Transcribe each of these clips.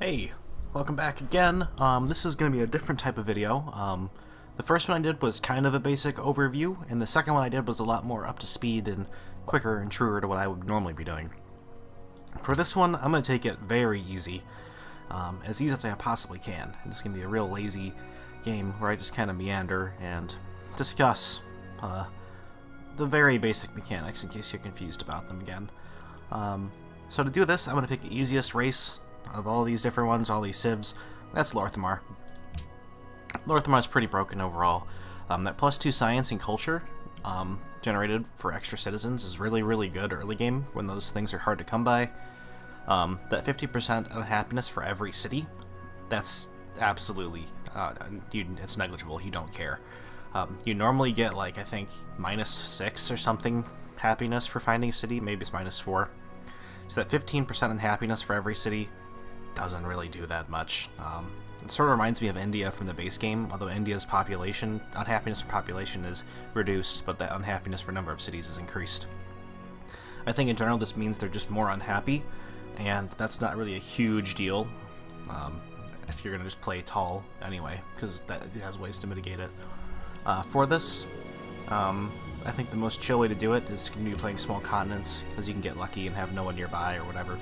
Hey, welcome back again. This is going to be a different type of video. The first one I did was kind of a basic overview, and the second one I did was a lot more up to speed and quicker and truer to what I would normally be doing. For this one, I'm going to take it very easy, as easy as I possibly can. It's going to be a real lazy game where I just kind of meander and discuss the very basic mechanics in case you're confused about them again. So to do this, I'm going to pick the easiest race of all these different ones, all these civs. That's Lorthamar. Lorthamar is pretty broken overall. That +2 science and culture generated for extra citizens is really good early game when those things are hard to come by. That 50% unhappiness for every city, that's absolutely, it's negligible, you don't care. You normally get, like, I think, -6 or something happiness for finding a city, maybe it's -4. So that 15% unhappiness for every city doesn't really do that much. It sort of reminds me of India from the base game, although India's population, unhappiness for population is reduced, but the unhappiness for number of cities is increased. I think in general this means they're just more unhappy, and that's not really a huge deal if you're going to just play tall anyway, because that has ways to mitigate it. For this, I think the most chill way to do it is going to be playing small continents, because you can get lucky and have no one nearby or whatever.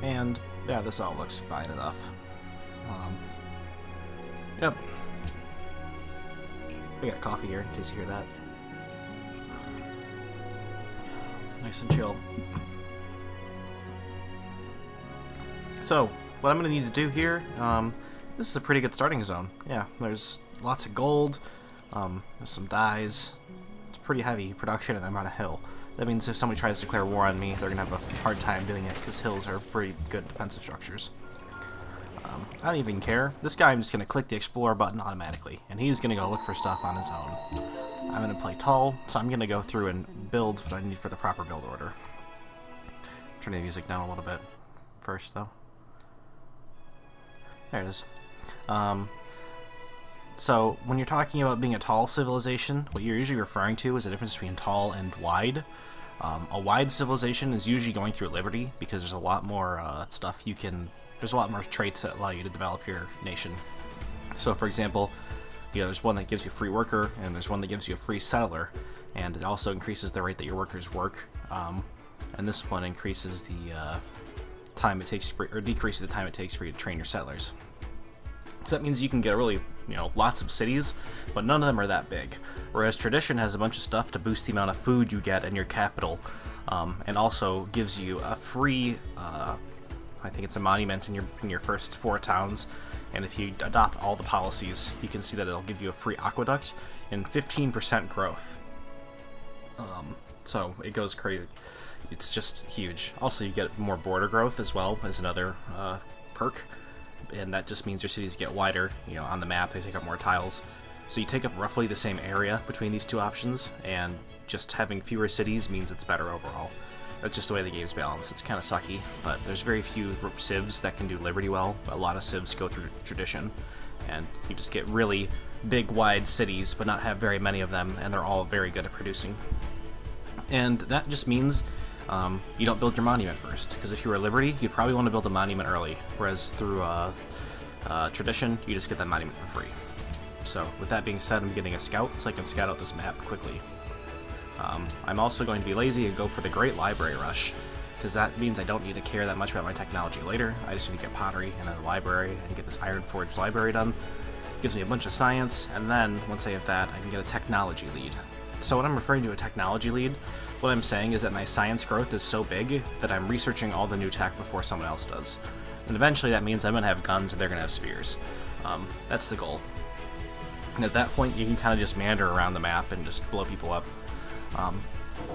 And yeah, this all looks fine enough. Yep. We got coffee here in case you hear that. Nice and chill. So, what I'm going to need to do here, this is a pretty good starting zone. Yeah, there's lots of gold, there's some dyes. It's pretty heavy production, and I'm on a hill. That means if somebody tries to declare war on me, they're going to have a hard time doing it, because hills are pretty good defensive structures. I don't even care. This guy, I'm just going to click the Explorer button automatically, and he's going to go look for stuff on his own. I'm going to play tall, so I'm going to go through and build what I need for the proper build order. Turn the music down a little bit first, though. There it is. So, when you're talking about being a tall civilization, what you're usually referring to is the difference between tall and wide. A wide civilization is usually going through liberty, because there's a lot more stuff you can... There's a lot more traits that allow you to develop your nation. So, for example, you know, there's one that gives you a free worker, and there's one that gives you a free settler, and it also increases the rate that your workers work. And this one increases the time it takes for, or decreases the time it takes for you to train your settlers. So that means you can get really, lots of cities, but none of them are that big. Whereas tradition has a bunch of stuff to boost the amount of food you get in your capital, and also gives you a free, I think it's a monument in your first 4 towns. And if you adopt all the policies, you can see that it'll give you a free aqueduct and 15% growth. So it goes crazy. It's just huge. Also, you get more border growth as well as another perk. And that just means your cities get wider, on the map. They take up more tiles. So you take up roughly the same area between these two options, and just having fewer cities means it's better overall. That's just the way the game's balanced. It's kind of sucky, but there's very few civs that can do liberty well. A lot of civs go through tradition, and you just get really big, wide cities, but not have very many of them, and they're all very good at producing. And that just means you don't build your monument first, because if you were Liberty, you'd probably want to build a monument early, whereas through Tradition, you just get that monument for free. So, with that being said, I'm getting a scout, so I can scout out this map quickly. I'm also going to be lazy and go for the Great Library Rush, because that means I don't need to care that much about my technology later. I just need to get pottery and a library and get this Iron Forge library done. It gives me a bunch of science, and then, once I have that, I can get a technology lead. So when I'm referring to a technology lead, what I'm saying is that my science growth is so big that I'm researching all the new tech before someone else does. And eventually that means I'm going to have guns and they're going to have spears. That's the goal. And at that point, you can kind of just meander around the map and just blow people up.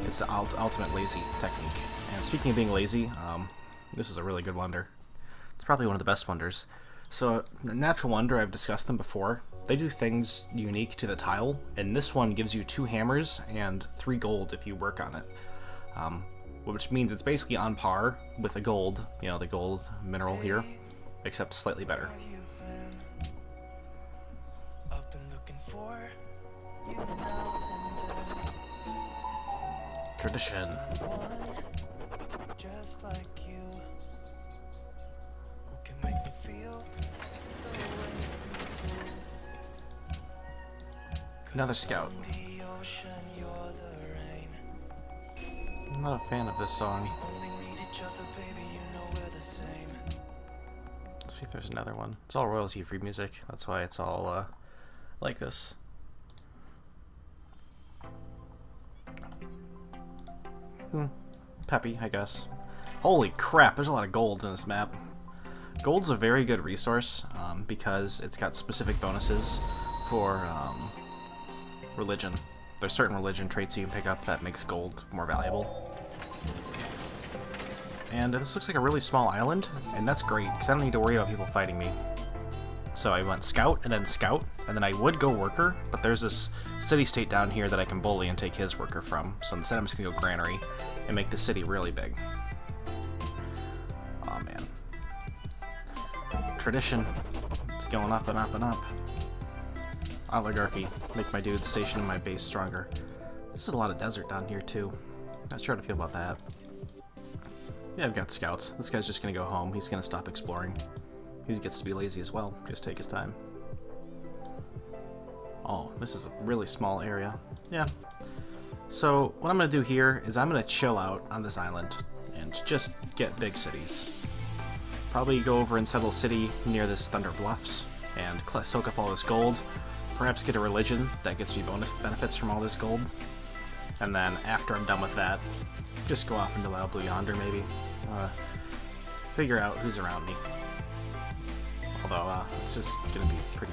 It's the ultimate lazy technique. And speaking of being lazy, this is a really good wonder. It's probably one of the best wonders. So, Natural Wonder, I've discussed them before. They do things unique to the tile, and this one gives you 2 hammers and 3 gold if you work on it. Which means it's basically on par with the gold, the gold mineral here, except slightly better. Tradition. Another scout. I'm not a fan of this song. Let's see if there's another one. It's all royalty-free music. That's why it's all like this. Peppy, I guess. Holy crap, there's a lot of gold in this map. Gold's a very good resource because it's got specific bonuses for religion. There's certain religion traits you can pick up that makes gold more valuable. And this looks like a really small island, and that's great, because I don't need to worry about people fighting me. So I went scout, and then I would go worker, but there's this city-state down here that I can bully and take his worker from. So instead I'm just going to go granary and make the city really big. Aw, man. Tradition. It's going up and up and up. Oligarchy. Make my dudes stationed in my base stronger. This is a lot of desert down here, too. Not sure how to feel about that. Yeah, I've got scouts. This guy's just gonna go home. He's gonna stop exploring. He gets to be lazy as well. Just take his time. Oh, this is a really small area. Yeah. So, what I'm gonna do here is I'm gonna chill out on this island and just get big cities. Probably go over and settle a city near this Thunder Bluffs and soak up all this gold. Perhaps get a religion that gets me bonus benefits from all this gold. And then, after I'm done with that, just go off into Wild Blue Yonder, maybe. Figure out who's around me. Although, it's just gonna be pretty...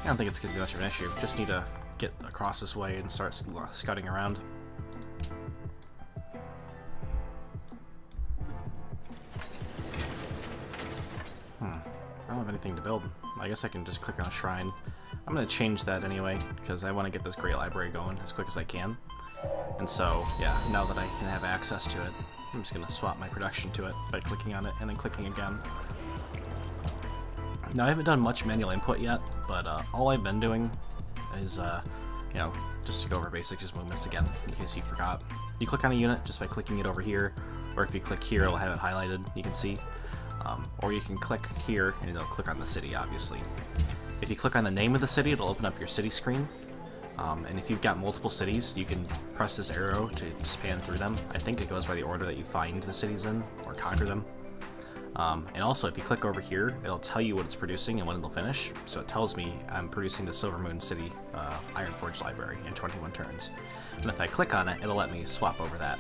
I don't think it's gonna be much of an issue. Just need to get across this way and start scouting around. I don't have anything to build. I guess I can just click on a shrine. I'm gonna change that anyway, because I want to get this great library going as quick as I can. And so, yeah, now that I can have access to it, I'm just going to swap my production to it by clicking on it and then clicking again. Now, I haven't done much manual input yet, but all I've been doing is, you know, just to go over basics, just movements again, in case you forgot. You click on a unit just by clicking it over here, or if you click here, it'll have it highlighted, you can see. Or you can click here, and it'll click on the city, obviously. If you click on the name of the city, it'll open up your city screen. And if you've got multiple cities, you can press this arrow to span through them. I think it goes by the order that you find the cities in, or conquer them. And also, if you click over here, it'll tell you what it's producing and when it'll finish. So it tells me I'm producing the Silver Moon City Ironforge Library in 21 turns. And if I click on it, it'll let me swap over that.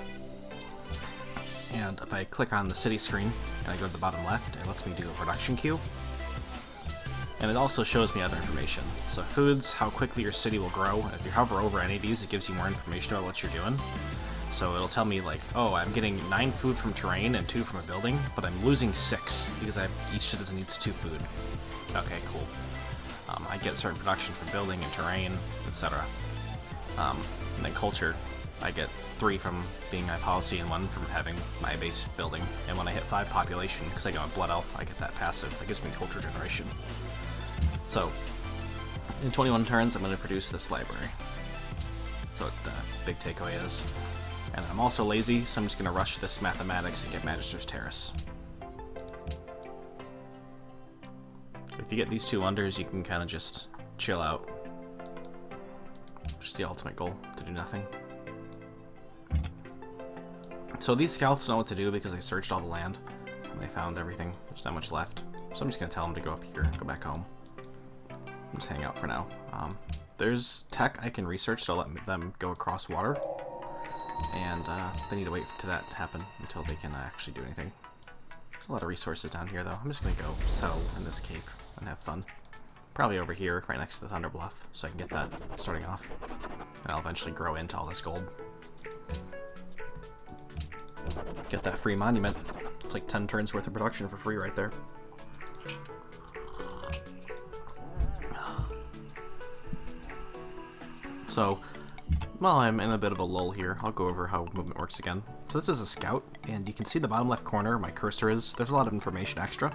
And if I click on the city screen, and I go to the bottom left, it lets me do a production queue. And it also shows me other information. So foods, how quickly your city will grow. If you hover over any of these, it gives you more information about what you're doing. So it'll tell me like, oh, I'm getting 9 food from terrain and 2 from a building, but I'm losing 6 because each citizen needs 2 food. Okay, cool. I get certain production from building and terrain, etc. And then culture, I get 3 from being my policy and 1 from having my base building. And when I hit 5 population, because I go on Blood Elf, I get that passive. That gives me culture generation. So, in 21 turns, I'm going to produce this library. That's what the big takeaway is. And I'm also lazy, so I'm just going to rush this mathematics and get Magister's Terrace. If you get these 2 unders, you can kind of just chill out. Which is the ultimate goal, to do nothing. So these scouts know what to do because they searched all the land. And they found everything. There's not much left. So I'm just going to tell them to go up here, go back home. Just hang out for now. There's tech I can research to let them go across water, and they need to wait for that to happen until they can actually do anything. There's a lot of resources down here, though. I'm just gonna go settle in this cape and have fun. Probably over here, right next to the Thunder Bluff, so I can get that starting off, and I'll eventually grow into all this gold. Get that free monument. It's like 10 turns worth of production for free right there. So, while I'm in a bit of a lull here, I'll go over how movement works again. So this is a scout, and you can see the bottom left corner my cursor is. There's a lot of information extra.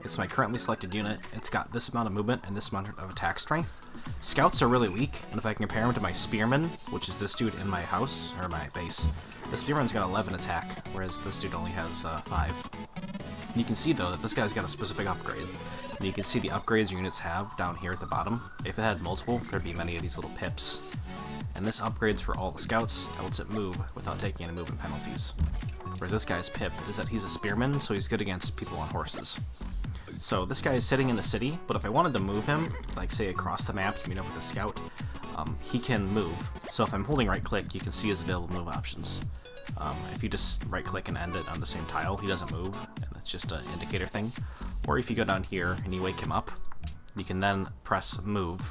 It's my currently selected unit. It's got this amount of movement and this amount of attack strength. Scouts are really weak, and if I compare them to my spearman, which is this dude in my house, or my base, the spearman's got 11 attack, whereas this dude only has 5. You can see though that this guy's got a specific upgrade. And you can see the upgrades units have down here at the bottom. If it had multiple, there'd be many of these little pips. And this upgrades for all the scouts, it lets it move without taking any movement penalties. Whereas this guy's pip is that he's a spearman, so he's good against people on horses. So this guy is sitting in the city, but if I wanted to move him, like say across the map to meet up with a scout, he can move. So if I'm holding right click, you can see his available move options. If you just right click and end it on the same tile, he doesn't move, and it's just an indicator thing. Or if you go down here and you wake him up, you can then press move,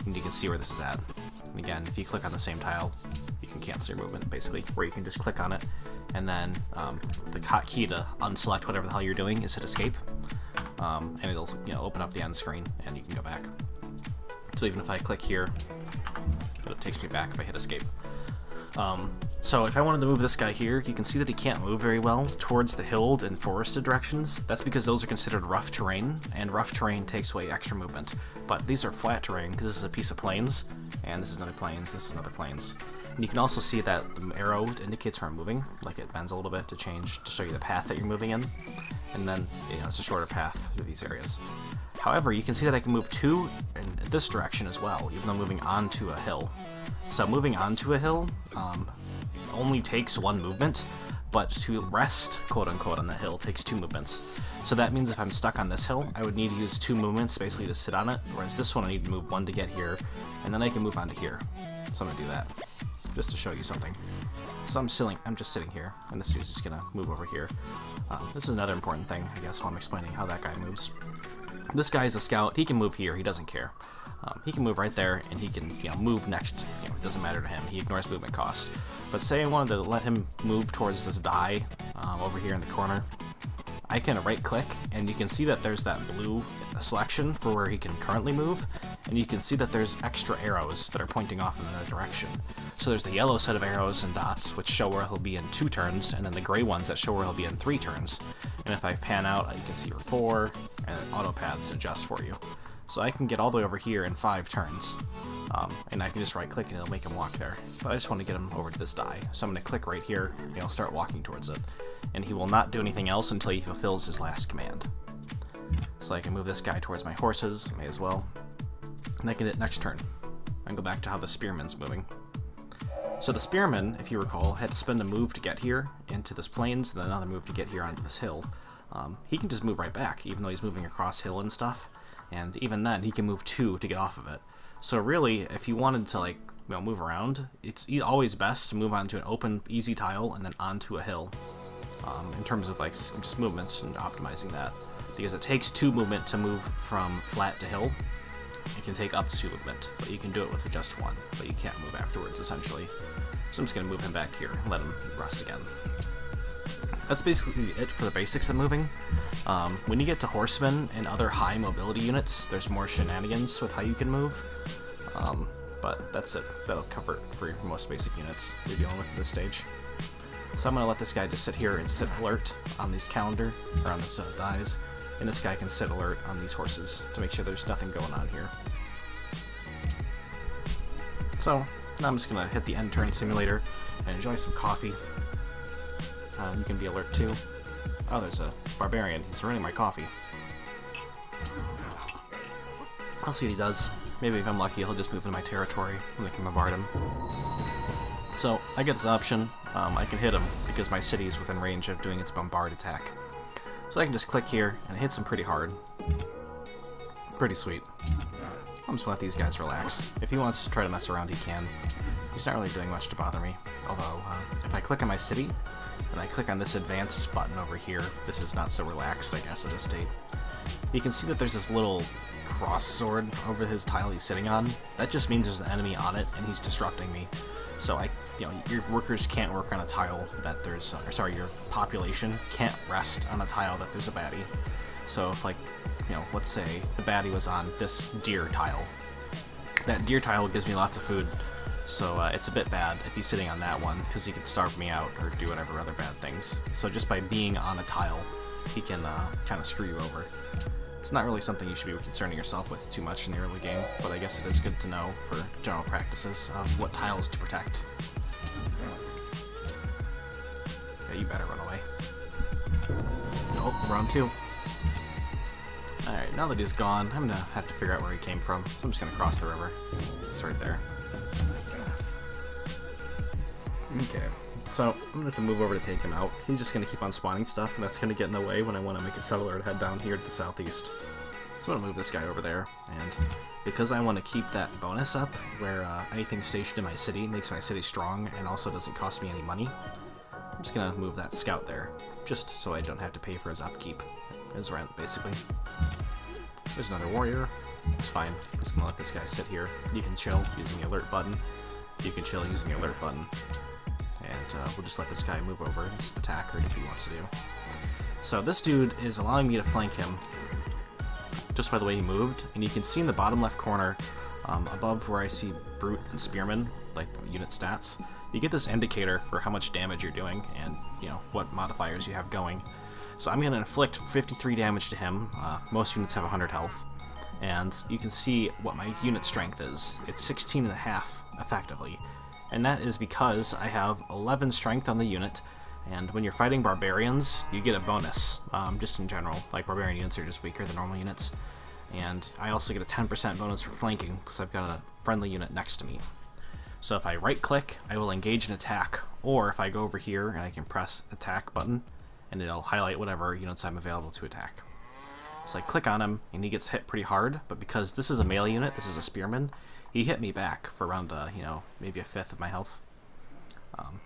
and you can see where this is at. And again, if you click on the same tile, you can cancel your movement, basically, where you can just click on it, and then the hotkey to unselect whatever the hell you're doing is hit escape, and it'll open up the end screen, and you can go back. So even if I click here, it takes me back if I hit escape. So if I wanted to move this guy here, you can see that he can't move very well towards the hilled and forested directions. That's because those are considered rough terrain, and rough terrain takes away extra movement. But these are flat terrain because this is a piece of plains, and this is another plains, this is another plains. And you can also see that the arrow indicates where I'm moving, like it bends a little bit to show you the path that you're moving in, and then it's a shorter path through these areas. However, you can see that I can move 2 in this direction as well, even though I'm moving onto a hill. So moving onto a hill only takes 1 movement, but to rest, quote-unquote, on the hill takes 2 movements. So that means if I'm stuck on this hill, I would need to use 2 movements basically to sit on it, whereas this one I need to move 1 to get here, and then I can move on to here. So I'm going to do that, just to show you something. So I'm just sitting here, and this dude's just going to move over here. This is another important thing, I guess, while I'm explaining how that guy moves. This guy is a scout. He can move here. He doesn't care. He can move right there, and he can move next. It doesn't matter to him. He ignores movement cost. But say I wanted to let him move towards this die over here in the corner, I can right-click, and you can see that there's that blue selection for where he can currently move, and you can see that there's extra arrows that are pointing off in another direction. So there's the yellow set of arrows and dots, which show where he'll be in 2 turns, and then the gray ones that show where he'll be in 3 turns. And if I pan out, you can see for 4, and auto paths adjust for you. So I can get all the way over here in 5 turns, and I can just right-click and it'll make him walk there. But I just want to get him over to this die, so I'm going to click right here, and he'll start walking towards it. And he will not do anything else until he fulfills his last command. So I can move this guy towards my horses, may as well. And I can hit next turn, and go back to how the spearman's moving. So the spearman, if you recall, had to spend a move to get here into this plains, and then another move to get here onto this hill. He can just move right back, even though he's moving across hill and stuff. And even then, he can move 2 to get off of it. So really, if you wanted to move around, it's always best to move onto an open, easy tile and then onto a hill. In terms of just movements and optimizing that, because it takes 2 movement to move from flat to hill. It can take up to 2 movement, but you can do it with just 1, but you can't move afterwards essentially. So I'm just going to move him back here and let him rest again. That's basically it for the basics of moving. When you get to horsemen and other high mobility units, there's more shenanigans with how you can move. But that's it. That'll cover it for most basic units you're dealing with at this stage. So I'm going to let this guy just sit here and sit alert on these calendar, or on this dies, and this guy can sit alert on these horses to make sure there's nothing going on here. So now I'm just going to hit the end turn simulator and enjoy some coffee. You can be alert too. Oh, there's a barbarian. He's ruining my coffee. I'll see what he does. Maybe if I'm lucky, he'll just move into my territory and I can bombard him. So I get this option. I can hit him because my city is within range of doing its bombard attack. So I can just click here and it hits him pretty hard. Pretty sweet. I'm just gonna let these guys relax. If he wants to try to mess around, he can. He's not really doing much to bother me. Although, if I click on my city, and I click on this advanced button over here, this is not so relaxed, I guess, at this state. You can see that there's this little cross sword over his tile he's sitting on. That just means there's an enemy on it, and he's disrupting me. So your workers can't work on a tile that there's, your population can't rest on a tile that there's a baddie. So if let's say the baddie was on this deer tile. That deer tile gives me lots of food. So it's a bit bad if he's sitting on that one, because he could starve me out or do whatever other bad things. So just by being on a tile, he can kind of screw you over. It's not really something you should be concerning yourself with too much in the early game, but I guess it is good to know for general practices of what tiles to protect. Yeah, you better run away. Oh, round 2. Alright, now that he's gone, I'm gonna have to figure out where he came from. So I'm just gonna cross the river. It's right there. Okay, so I'm gonna have to move over to take him out. He's just gonna keep on spawning stuff, and that's gonna get in the way when I want to make a settler to head down here to the southeast. So I'm gonna move this guy over there, and because I want to keep that bonus up, where anything stationed in my city makes my city strong and also doesn't cost me any money, I'm just gonna move that scout there, just so I don't have to pay for his upkeep, his rent, basically. There's another warrior. It's fine. I'm just gonna let this guy sit here. You can chill using the alert button. You can chill using the alert button. And we'll just let this guy move over and just attack or if he wants to do. So this dude is allowing me to flank him just by the way he moved. And you can see in the bottom left corner, above where I see Brute and Spearman, like the unit stats, you get this indicator for how much damage you're doing and, you know, what modifiers you have going. So I'm going to inflict 53 damage to him. Most units have 100 health. And you can see what my unit strength is. It's 16.5 effectively. And that is because I have 11 strength on the unit, and when you're fighting barbarians, you get a bonus, just in general. Like, barbarian units are just weaker than normal units. And I also get a 10% bonus for flanking, because I've got a friendly unit next to me. So if I right-click, I will engage an attack, or if I go over here and I can press attack button, and it'll highlight whatever units I'm available to attack. So I click on him, and he gets hit pretty hard, but because this is a melee unit, this is a spearman, he hit me back for around, you know, maybe a fifth of my health.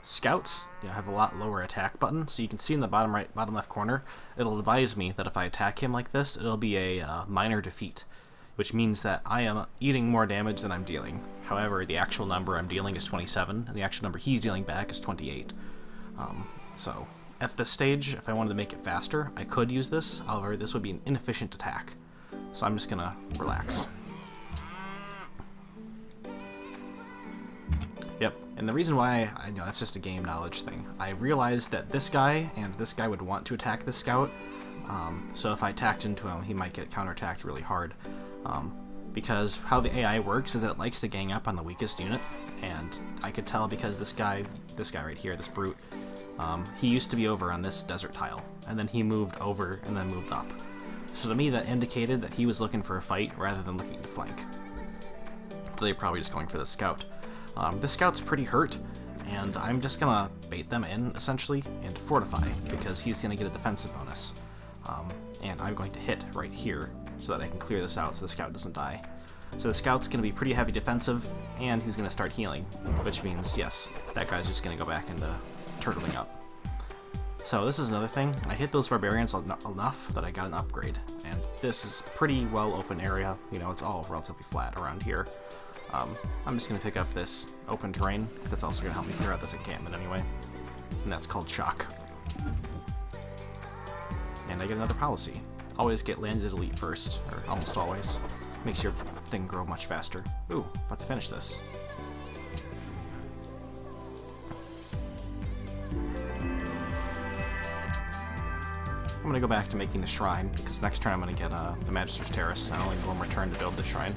Scouts, you know, have a lot lower attack button, so you can see in the bottom right, bottom left corner, it'll advise me that if I attack him like this, it'll be a minor defeat, which means that I am eating more damage than I'm dealing. However, the actual number I'm dealing is 27, and the actual number he's dealing back is 28. So at this stage, if I wanted to make it faster, I could use this. However, this would be an inefficient attack, so I'm just gonna relax. Yep, and the reason why, I know that's just a game knowledge thing. I realized that this guy and this guy would want to attack the scout, so if I attacked into him, he might get counterattacked really hard. Because how the AI works is that it likes to gang up on the weakest unit, and I could tell because this guy right here, this brute, he used to be over on this desert tile, and then he moved over and then moved up. So to me, that indicated that he was looking for a fight rather than looking to flank. So they're probably just going for the scout. This scout's pretty hurt, and I'm just gonna bait them in, essentially, and fortify, because he's gonna get a defensive bonus. And I'm going to hit right here, so that I can clear this out so the scout doesn't die. So the scout's gonna be pretty heavy defensive, and he's gonna start healing, which means, yes, that guy's just gonna go back into turtling up. So this is another thing. I hit those barbarians enough that I got an upgrade, and this is a pretty well open area. You know, it's all relatively flat around here. I'm just going to pick up this open terrain. That's also going to help me clear out this encampment anyway. And that's called shock. And I get another policy. Always get landed elite first, or almost always. Makes your thing grow much faster. Ooh, about to finish this. I'm going to go back to making the shrine, because next turn I'm going to get the Magister's Terrace, and I'll only need one more turn to build the shrine.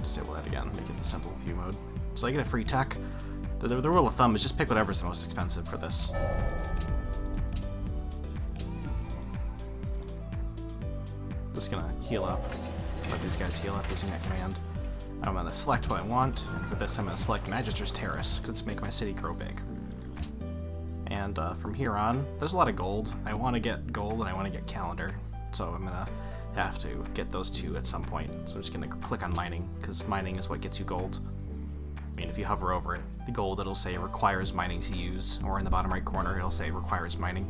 Disable that again, make it the simple view mode. So I get a free tech. The rule of thumb is just pick whatever's the most expensive for this. Just gonna heal up. Let these guys heal up using that command. I'm gonna select what I want, and for this I'm gonna select Magister's Terrace, because it's make my city grow big. And from here on, there's a lot of gold. I want to get gold and I want to get calendar, so I'm gonna have to get those two at some point. So I'm just going to click on mining, because mining is what gets you gold. I mean, if you hover over it, the gold, it'll say requires mining to use, or in the bottom right corner, it'll say requires mining.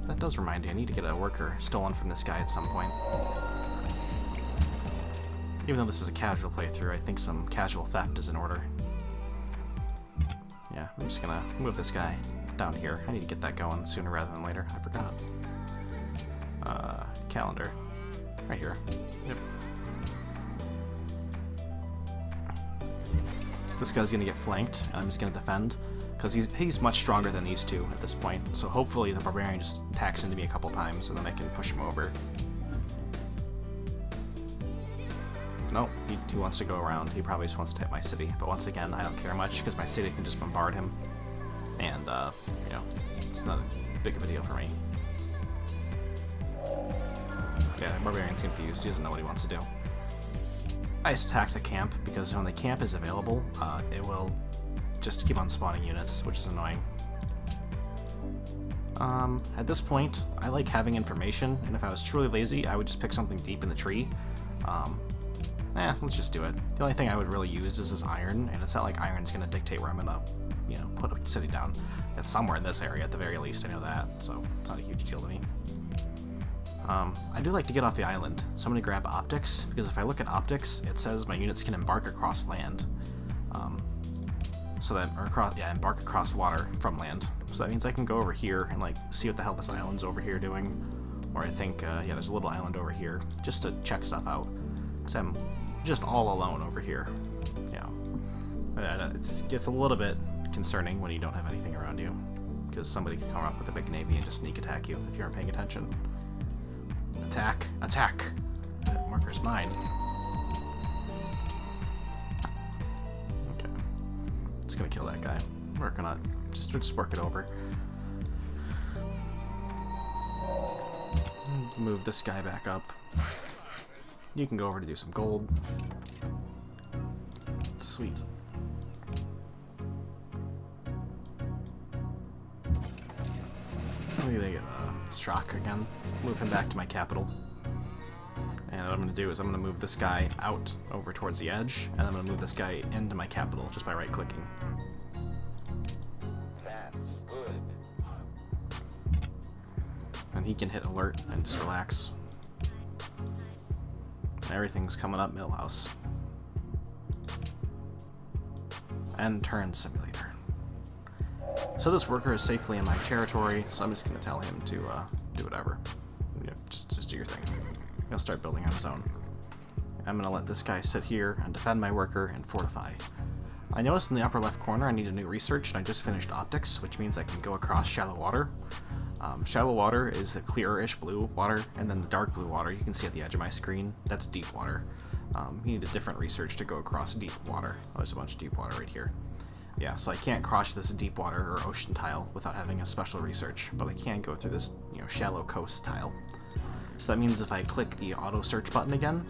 That does remind me, I need to get a worker stolen from this guy at some point. Even though this is a casual playthrough, I think some casual theft is in order. Yeah, I'm just going to move this guy down here. I need to get that going sooner rather than later. I forgot. Calendar. Right here. Yep. This guy's gonna get flanked, and I'm just gonna defend, because he's much stronger than these two at this point, so hopefully the barbarian just attacks into me a couple times, and then I can push him over. Nope, he wants to go around. He probably just wants to hit my city, but once again, I don't care much, because my city can just bombard him. and you know, it's not a big of a deal for me. Yeah, Barbarian's confused. He doesn't know what he wants to do. I just attack the camp because when the camp is available, it will just keep on spawning units, which is annoying. At this point, I like having information, and if I was truly lazy, I would just pick something deep in the tree. Let's just do it. The only thing I would really use is this iron, and it's not like iron's gonna dictate where I'm gonna, you know, put a city down. It's somewhere in this area at the very least, I know that, so it's not a huge deal to me. I do like to get off the island, so I'm gonna grab optics, because if I look at optics, it says my units can embark across land. Embark across water from land. So that means I can go over here and like see what the hell this island's over here doing. Or I think, there's a little island over here, just to check stuff out. Because I'm just all alone over here. Yeah. It gets a little bit concerning when you don't have anything around you. Because somebody could come up with a big navy and just sneak attack you if you aren't paying attention. Attack! Attack! That marker's mine. Okay. Just gonna kill that guy. Working on it. Just work it over. Move this guy back up. You can go over to do some gold. Sweet. Maybe they get Strzok again. Move him back to my capital. And what I'm going to do is I'm going to move this guy out over towards the edge, and I'm going to move this guy into my capital just by right-clicking. That's good. And he can hit alert and just relax. Everything's coming up Millhouse. And turn simulator. So this worker is safely in my territory, so I'm just going to tell him to do whatever. You know, just do your thing. He'll start building on his own. I'm going to let this guy sit here and defend my worker and fortify. I noticed in the upper left corner I need a new research, and I just finished optics, which means I can go across shallow water. Shallow water is the clear-ish blue water, and then the dark blue water you can see at the edge of my screen. That's deep water. You need a different research to go across deep water. Oh, there's a bunch of deep water right here. Yeah, so I can't cross this deep water or ocean tile without having a special research, but I can go through this, shallow coast tile. So that means if I click the auto search button again,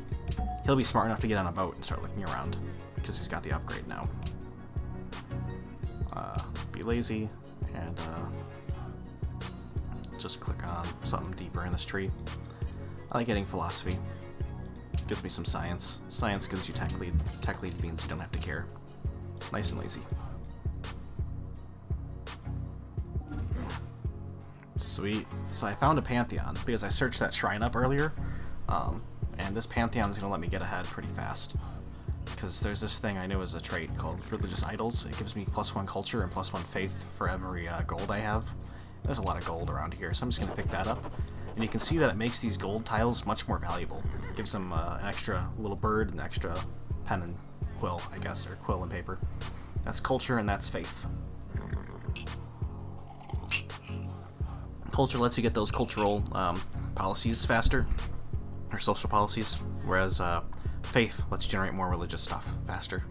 he'll be smart enough to get on a boat and start looking around, because he's got the upgrade now. Be lazy, and just click on something deeper in this tree. I like getting philosophy. Gives me some science. Science gives you tech lead. Tech lead means you don't have to care. Nice and lazy. Sweet. So I found a pantheon because I searched that shrine up earlier, and this pantheon is going to let me get ahead pretty fast. Because there's this thing I knew as a trait called religious idols. It gives me +1 culture and +1 faith for every gold I have. There's a lot of gold around here, so I'm just going to pick that up. And you can see that it makes these gold tiles much more valuable. It gives them an extra little bird, an extra pen and quill, I guess, or quill and paper. That's culture and that's faith. Culture lets you get those cultural policies faster, or social policies, whereas faith lets you generate more religious stuff faster.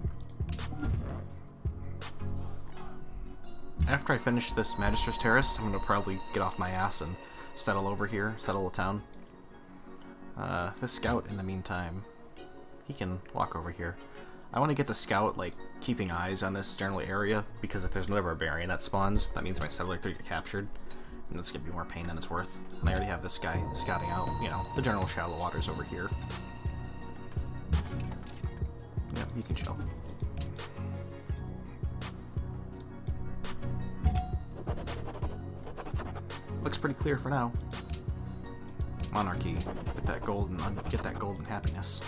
After I finish this Magister's Terrace, I'm going to probably get off my ass and settle over here, settle the town. This scout, in the meantime, he can walk over here. I want to get the scout, like, keeping eyes on this general area, because if there's another barbarian that spawns, that means my settler could get captured, and that's going to be more pain than it's worth. And I already have this guy scouting out, the general shallow waters over here. Yep, you can chill. Looks pretty clear for now. Monarchy, get that golden happiness.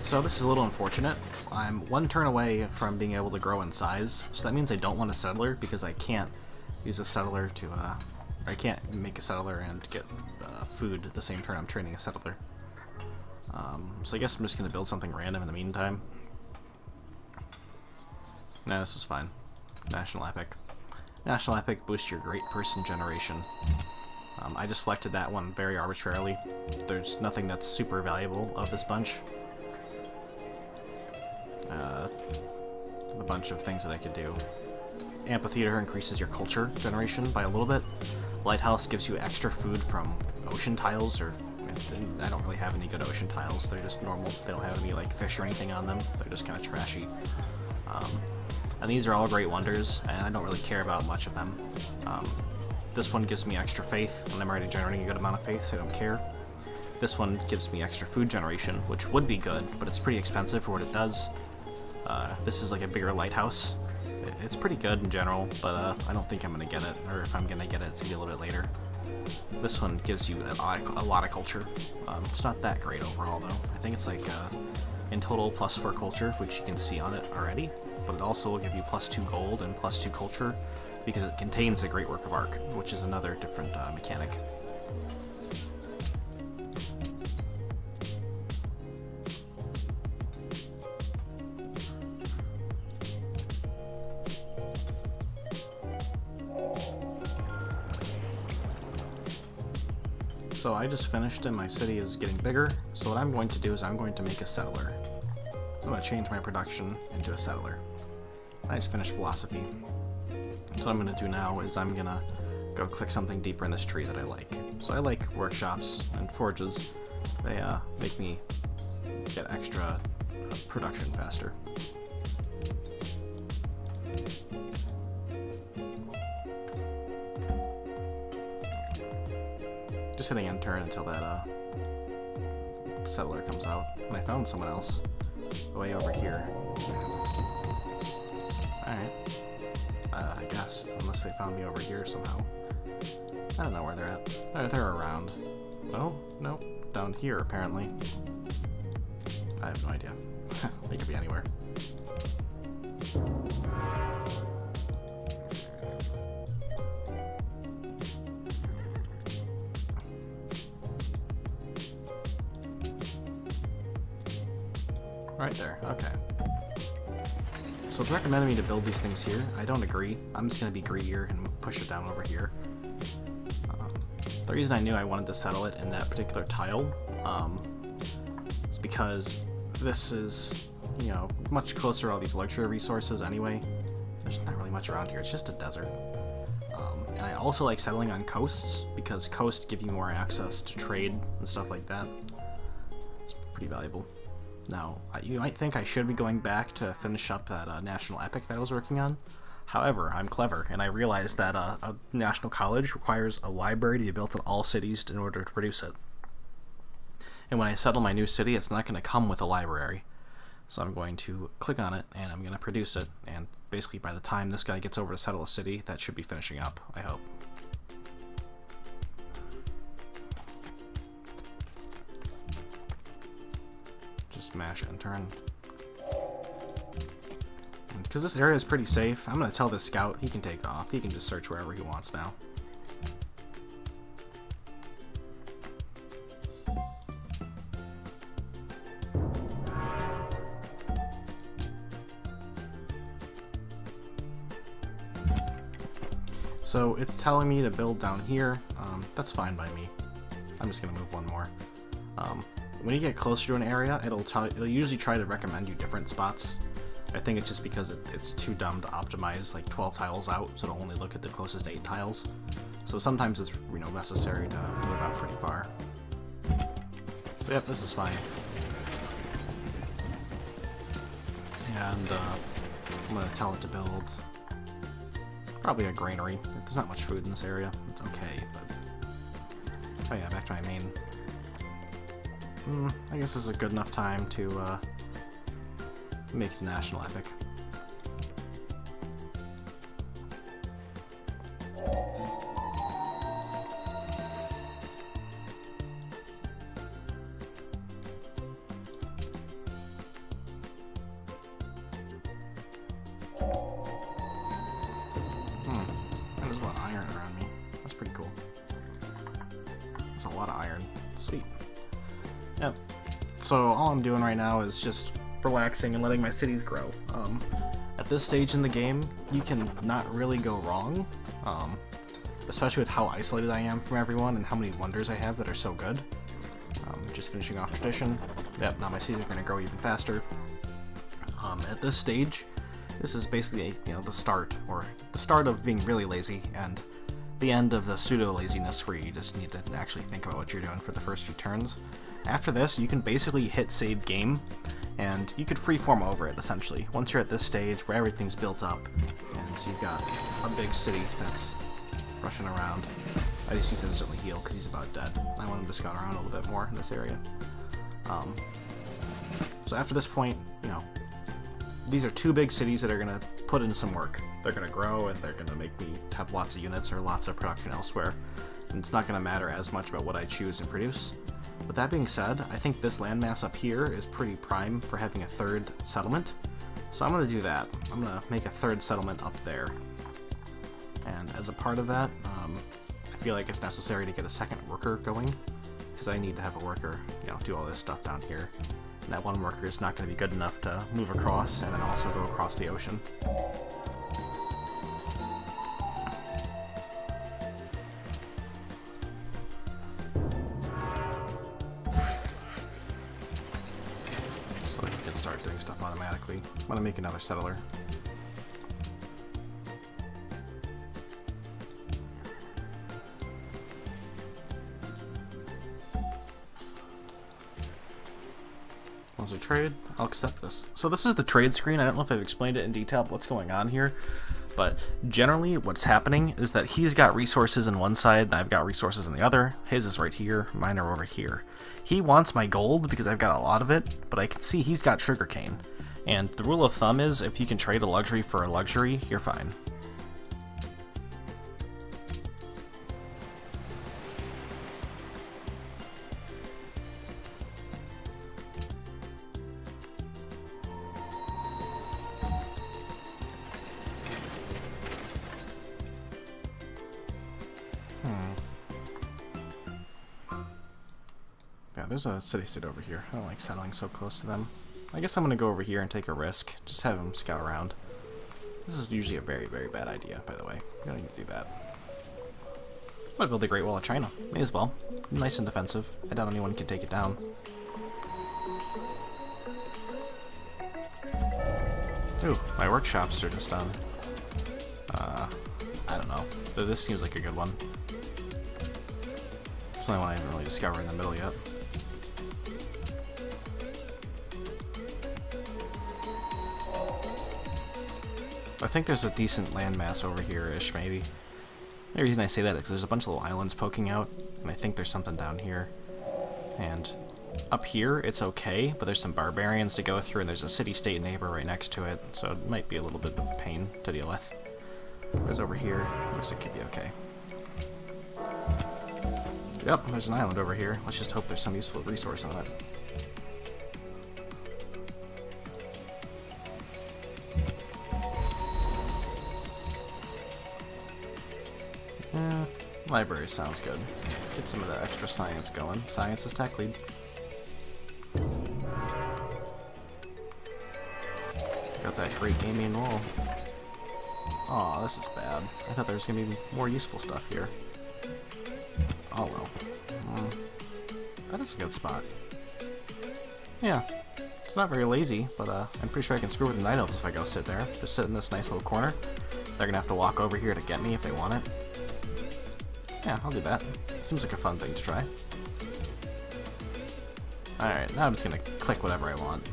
So this is a little unfortunate. I'm one turn away from being able to grow in size, so that means I don't want a settler because I can't use a settler to, I can't make a settler and get food the same turn I'm training a settler. So I guess I'm just gonna build something random in the meantime. Nah, this is fine. National Epic. National Epic boosts your great person generation. I just selected that one very arbitrarily. There's nothing that's super valuable of this bunch. bunch of things that I could do. Amphitheater increases your culture generation by a little bit. Lighthouse gives you extra food from ocean tiles, or I don't really have any good ocean tiles. They're just normal. They don't have any like fish or anything on them. They're just kind of trashy. And these are all great wonders, and I don't really care about much of them. This one gives me extra faith, and I'm already generating a good amount of faith, so I don't care. This one gives me extra food generation, which would be good, but it's pretty expensive for what it does. This is like a bigger lighthouse. It's pretty good in general, but I don't think I'm going to get it, or if I'm going to get it, it's going to be a little bit later. This one gives you a lot of culture. It's not that great overall, though. I think it's like, in total, +4 culture, which you can see on it already, but it also will give you +2 gold and +2 culture, because it contains a great work of art, which is another different mechanic. So I just finished and my city is getting bigger, so what I'm going to do is I'm going to make a settler. So I'm going to change my production into a settler. I just finished philosophy. So what I'm going to do now is I'm going to go click something deeper in this tree that I like. So I like workshops and forges. They make me get extra production faster. Just hitting enter until that settler comes out. And I found someone else way over here. Alright. I guess, unless they found me over here somehow. I don't know where they're at. They're around. Oh, no. Down here, apparently. I have no idea. They could be anywhere. Right there, okay. So it's recommended me to build these things here. I don't agree. I'm just going to be greedier and push it down over here. The reason I knew I wanted to settle it in that particular tile is because this is, you know, much closer to all these luxury resources anyway. There's not really much around here. It's just a desert. And I also like settling on coasts because coasts give you more access to trade and stuff like that. It's pretty valuable. Now, you might think I should be going back to finish up that national epic that I was working on. However, I'm clever, and I realized that a national college requires a library to be built in all cities in order to produce it. And when I settle my new city, it's not going to come with a library. So I'm going to click on it, and I'm going to produce it, and basically by the time this guy gets over to settle a city, that should be finishing up, I hope. Just mash enter and because this area is pretty safe, I'm going to tell this scout he can take off. He can just search wherever he wants now. So it's telling me to build down here. That's fine by me. I'm just going to move one more. When you get closer to an area, it'll usually try to recommend you different spots. I think it's just because it's too dumb to optimize like 12 tiles out, so it'll only look at the closest 8 tiles. So sometimes it's, you know, necessary to move out pretty far. So yep, this is fine. And I'm gonna tell it to build probably a granary. There's not much food in this area. It's okay, but oh yeah, back to my main. I guess this is a good enough time to make the national epic. There's a lot of iron around me. That's pretty cool. There's a lot of iron. Sweet. Yep. So all I'm doing right now is just relaxing and letting my cities grow. At this stage in the game, you can not really go wrong, especially with how isolated I am from everyone and how many wonders I have that are so good. Just finishing off tradition. Yep, now my cities are going to grow even faster. At this stage, this is basically, the start of being really lazy, and the end of the pseudo-laziness where you just need to actually think about what you're doing for the first few turns. After this, you can basically hit save game, and you could freeform over it, essentially. Once you're at this stage where everything's built up, and you've got a big city that's rushing around. I just use instantly heal because he's about dead. I want him to scout around a little bit more in this area. So after this point, these are two big cities that are going to put in some work. They're going to grow, and they're going to make me have lots of units or lots of production elsewhere. And it's not going to matter as much about what I choose and produce. With that being said, I think this landmass up here is pretty prime for having a third settlement. So I'm going to do that. I'm going to make a third settlement up there. And as a part of that, I feel like it's necessary to get a second worker going, because I need to have a worker, do all this stuff down here. And that one worker is not going to be good enough to move across and then also go across the ocean. So he can start doing stuff automatically. I'm going to make another settler. A trade, I'll accept this. So this is the trade screen. I don't know if I've explained it in detail what's going on here, but generally what's happening is that he's got resources on one side and I've got resources on the other. His is right here, mine are over here. He wants my gold because I've got a lot of it, but I can see he's got sugarcane. And the rule of thumb is if you can trade a luxury for a luxury, you're fine. Yeah, there's a city-state over here. I don't like settling so close to them. I guess I'm going to go over here and take a risk. Just have him scout around. This is usually a very, very bad idea, by the way. You don't need to do that. I'm going to build the Great Wall of China. May as well. Nice and defensive. I doubt anyone can take it down. Ooh, my workshops are just done. I don't know. This seems like a good one. It's the only one I haven't really discovered in the middle yet. I think there's a decent landmass over here-ish, maybe. The reason I say that is because there's a bunch of little islands poking out, and I think there's something down here. And up here, it's okay, but there's some barbarians to go through, and there's a city-state neighbor right next to it, so it might be a little bit of a pain to deal with. Whereas over here, looks like it could be okay. Yep, there's an island over here. Let's just hope there's some useful resource on it. Library sounds good. Get some of that extra science going. Science is tech lead. Got that great gaming wall. Aw, this is bad. I thought there was going to be more useful stuff here. Oh well. That is a good spot. Yeah. It's not very lazy, but I'm pretty sure I can screw with the Night Elves if I go sit there. Just sit in this nice little corner. They're going to have to walk over here to get me if they want it. Yeah, I'll do that. Seems like a fun thing to try. Alright, now I'm just gonna click whatever I want.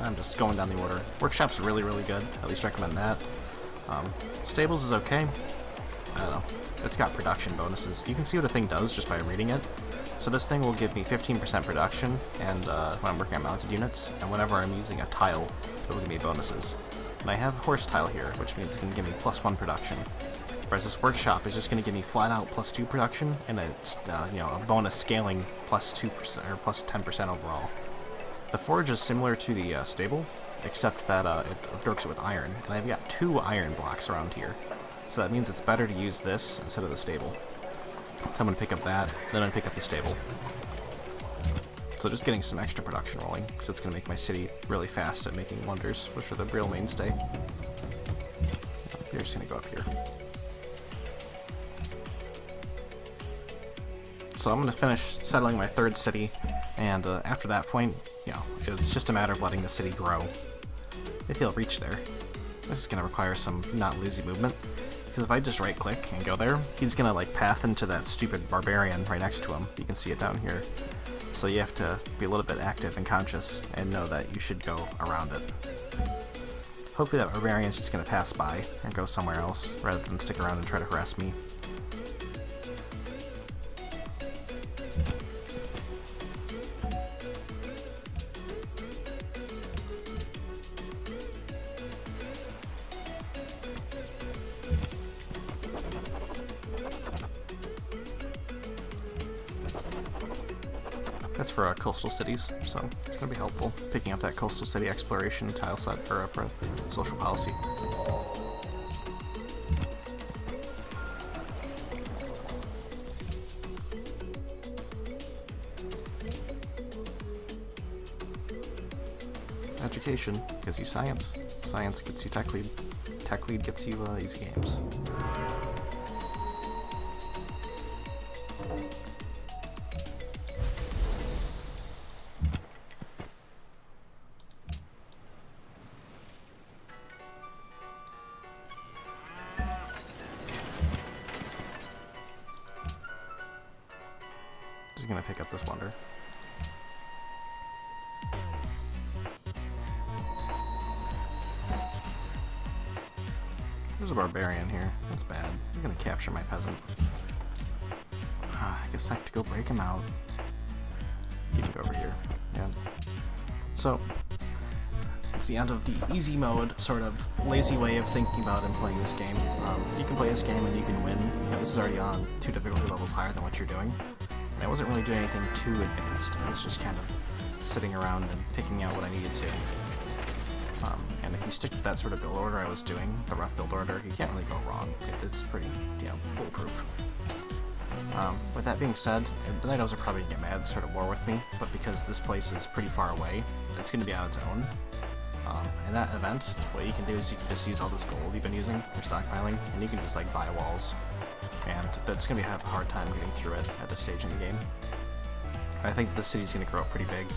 I'm just going down the order. Workshop's really, really good. At least recommend that. Stables is okay. I don't know. It's got production bonuses. You can see what a thing does just by reading it. So this thing will give me 15% production and when I'm working on mounted units, and whenever I'm using a tile, it'll give me bonuses. And I have a horse tile here, which means it's going to give me +1 production. Whereas this workshop is just going to give me flat out +2 production and a bonus scaling +2% or +10% overall. The forge is similar to the stable, except that it works with iron, and I've got 2 iron blocks around here. So that means it's better to use this instead of the stable. So I'm going to pick up that, then I'm going to pick up the stable. So just getting some extra production rolling, because it's going to make my city really fast at making wonders, which are the real mainstay. You're just going to go up here. So I'm going to finish settling my 3rd city, and after that point, it's just a matter of letting the city grow. If he'll reach there. This is going to require some not lazy movement, because if I just right click and go there, he's going to like path into that stupid barbarian right next to him. You can see it down here. So you have to be a little bit active and conscious and know that you should go around it. Hopefully that barbarian's just going to pass by and go somewhere else rather than stick around and try to harass me. That's for coastal cities, so it's going to be helpful picking up that coastal city exploration tile set or social policy. Education gives you science. Science gets you tech lead. Tech lead gets you easy games. Just gonna pick up this wonder. There's a barbarian here. That's bad. I'm gonna capture my peasant. I guess I have to go break him out. You can go over here. Yeah. So, it's the end of the easy mode, sort of lazy way of thinking about and playing this game. You can play this game and you can win. You know, this is already on 2 difficulty levels higher than what you're doing. I wasn't really doing anything too advanced. I was just kind of sitting around and picking out what I needed to. And if you stick to that sort of build order I was doing, the rough build order, you can't really go wrong. It's pretty, foolproof. With that being said, the Night Elves are probably going to get mad and start a war with me, but because this place is pretty far away, it's going to be on its own. In that event, what you can do is you can just use all this gold you've been using for stockpiling, and you can just like buy walls. And that's going to have a hard time getting through it at this stage in the game. I think the city's going to grow up pretty big,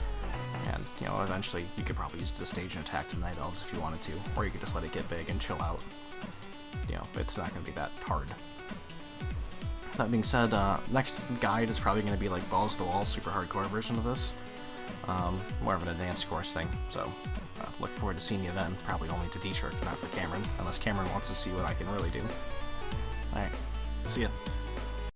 and eventually you could probably use the stage and attack the Night Elves if you wanted to, or you could just let it get big and chill out. It's not going to be that hard. That being said, next guide is probably going to be like balls to the wall, super hardcore version of this. More of an advanced course thing, so look forward to seeing you then, probably only to D-Shirk, not for Cameron, unless Cameron wants to see what I can really do. Alright. See ya.